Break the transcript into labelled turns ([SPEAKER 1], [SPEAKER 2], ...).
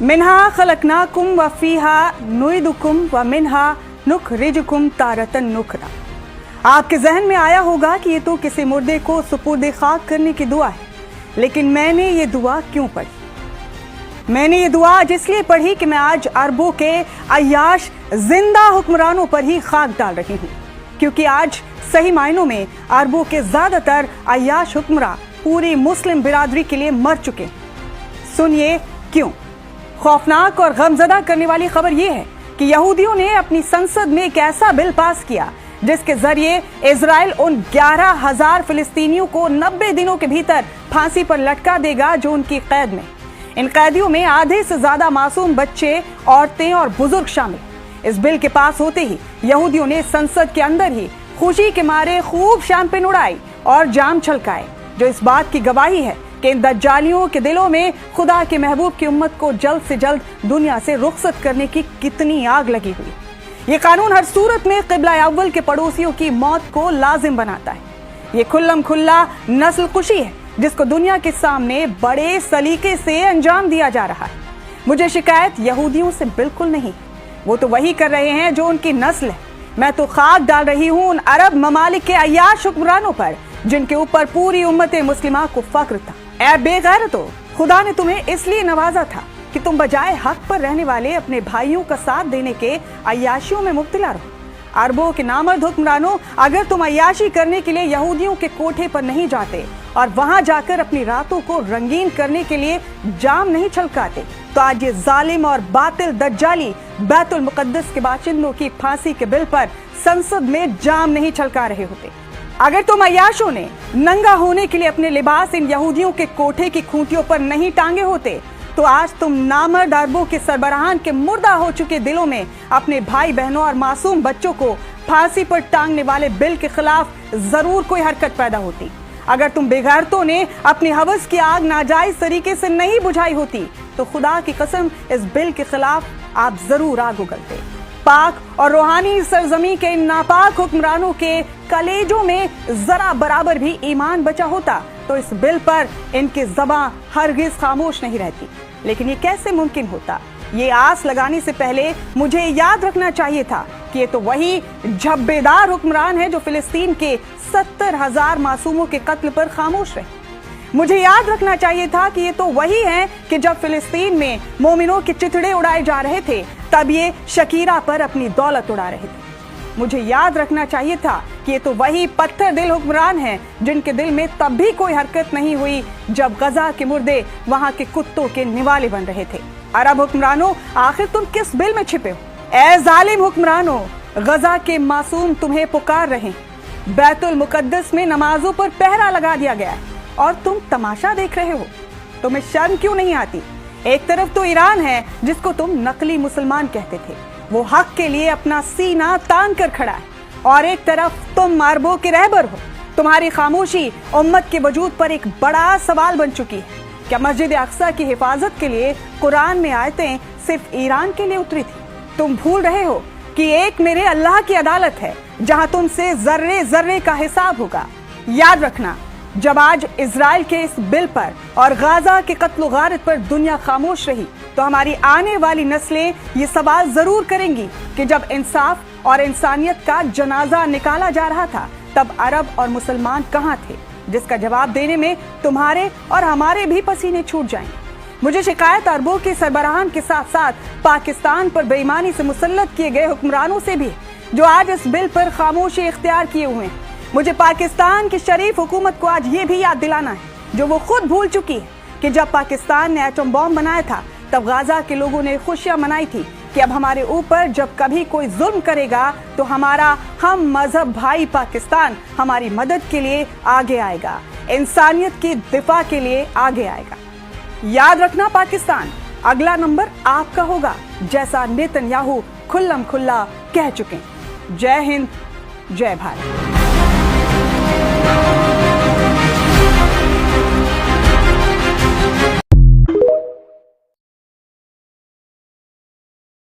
[SPEAKER 1] मिन्हा खलकनाकुम व फीहा नुइदुकुम व मिन्हा नुखरिजुकुम तारतन नुखरा। आपके जहन में आया होगा कि ये तो किसी मुर्दे को सुपुर्दे खाक करने की दुआ है, लेकिन मैंने ये दुआ क्यों पढ़ी? मैंने ये दुआ आज इसलिए पढ़ी कि मैं आज अरबों के अय्याश जिंदा हुक्मरानों पर ही खाक डाल रही हूँ, क्योंकि आज सही मायनों में अरबों के ज्यादातर अय्याश हुक्मरान पूरी मुस्लिम बिरादरी के लिए मर चुके हैं। सुनिए क्यों। खौफनाक और गमजदा करने वाली खबर यह है कि यहूदियों ने अपनी संसद में एक ऐसा बिल पास किया जिसके जरिए इजराइल उन 11,000 फिलिस्तीनियों को 90 दिनों के भीतर फांसी पर लटका देगा जो उनकी कैद में। इन कैदियों में आधे से ज्यादा मासूम बच्चे, औरतें और बुजुर्ग शामिल। इस बिल के पास होते ही यहूदियों ने संसद के अंदर ही खुशी के मारे खूब शैंपेन उड़ाई और जाम छलकाए, जो इस बात की गवाही है कि इन दज्जालियों के दिलों में खुदा के महबूब की उम्मत को जल्द से जल्द दुनिया से रुखसत करने की कितनी आग लगी हुई। ये कानून हर सूरत में क़िबला अव्वल के पड़ोसियों की मौत को लाजिम बनाता है। ये खुल्लम खुल्ला नस्ल कुशी है जिसको दुनिया के सामने बड़े सलीके से अंजाम दिया जा रहा है। मुझे शिकायत यहूदियों से बिल्कुल नहीं, वो तो वही कर रहे हैं जो उनकी नस्ल है। मैं तो खाक डाल रही हूँ उन अरब ममालिक के अय्याश हुक्मरानों पर जिनके ऊपर पूरी उम्मत मुस्लिमा को फख्र था। ऐ बेगैरतो, खुदा ने तुम्हें इसलिए नवाजा था कि तुम बजाय हक पर रहने वाले अपने भाइयों का साथ देने के अय्याशियों में मुब्तला रहो। अरबों के नामर्द हुक्मरानों, अगर तुम अय्याशी करने के लिए यहूदियों के कोठे पर नहीं जाते और वहां जाकर अपनी रातों को रंगीन करने के लिए जाम नहीं छलकाते, तो आज ये जालिम और बातिल दज्जाली बैतुल मुकद्दस के बाशिंदों की फांसी के बिल पर संसद में जाम नहीं छलका रहे होते। अगर तुम अय्याशों ने नंगा होने के लिए अपने लिबास इन यहूदियों के कोठे की खूंटियों पर नहीं टांगे होते, तो आज तुम नामर्द अरबों के सरबराहान के मुर्दा हो चुके दिलों में अपने भाई बहनों और मासूम बच्चों को फांसी पर टांगने वाले बिल के खिलाफ जरूर कोई हरकत पैदा होती। अगर तुम बेगैरतों ने अपनी हवस की आग नाजायज तरीके से नहीं बुझाई होती, तो खुदा की कसम इस बिल के खिलाफ आप जरूर आग उगलते। पाक और रूहानी सरजमी के इन नापाक हुक्मरानों के कलेजों में जरा बराबर भी ईमान बचा होता तो इस बिल पर इनकी ज़बां हरगिज खामोश नहीं रहती। लेकिन ये कैसे मुमकिन होता? ये आस लगाने से पहले मुझे याद रखना चाहिए था कि ये तो वही झब्बेदार हुक्मरान है जो फिलिस्तीन के 70,000 मासूमों के कत्ल पर खामोश रहे। मुझे याद रखना चाहिए था कि ये तो वही हैं कि जब फिलिस्तीन में मोमिनों के चिथड़े उड़ाए जा रहे थे, तब ये शकीरा पर अपनी दौलत उड़ा रहे थे। मुझे याद रखना चाहिए था कि ये तो वही पत्थर दिल हुक्मरान हैं जिनके दिल में तब भी कोई हरकत नहीं हुई जब गजा के मुर्दे वहां के कुत्तों के निवाले बन रहे थे। अरब हुक्मरानों, आखिर तुम किस बिल में छिपे हो? ऐ जालिम हुक्मरानों, गजा के मासूम तुम्हें पुकार रहे हैं। बैतुल मुकद्दस में नमाजों पर पहरा लगा दिया गया है और तुम तमाशा देख रहे हो। तुम्हें शर्म क्यों नहीं आती? एक तरफ तो ईरान है जिसको तुम नकली मुसलमान कहते थे, वो हक के लिए अपना सीना तान कर खड़ा है, और एक तरफ तुम अरबों के रहबर हो। तुम्हारी खामोशी उम्मत के वजूद पर एक बड़ा सवाल बन चुकी है। क्या मस्जिद अक्सा की हिफाजत के लिए कुरान में आयतें सिर्फ ईरान के लिए उतरी थी? तुम भूल रहे हो कि एक मेरे अल्लाह की अदालत है जहां तुमसे जर्रे जर्रे का हिसाब होगा। याद रखना, जब आज इजराइल के इस बिल पर और गाजा के कत्ल गारत पर दुनिया खामोश रही, तो हमारी आने वाली नस्लें ये सवाल जरूर करेंगी कि जब इंसाफ और इंसानियत का जनाजा निकाला जा रहा था, तब अरब और मुसलमान कहाँ थे? जिसका जवाब देने में तुम्हारे और हमारे भी पसीने छूट जाएंगे। मुझे शिकायत अरबों के सरबराहान के साथ साथ पाकिस्तान पर बेईमानी से मुसल्लत किए गए हुक्मरानों से भी, जो आज इस बिल पर खामोशी इख्तियार किए हुए हैं। मुझे पाकिस्तान की शरीफ हुकूमत को आज ये भी याद दिलाना है, जो वो खुद भूल चुकी है, कि जब पाकिस्तान ने एटम बॉम्ब बनाया था, तब गाजा के लोगों ने खुशियां मनाई थी कि अब हमारे ऊपर जब कभी कोई जुल्म करेगा तो हमारा हम मजहब भाई पाकिस्तान हमारी मदद के लिए आगे आएगा, इंसानियत की दिफा के लिए आगे आएगा। याद रखना पाकिस्तान, अगला नंबर आपका होगा, जैसा नेतन्याहू खुल्लम खुल्ला कह चुके हैं। जय हिंद, जय भारत।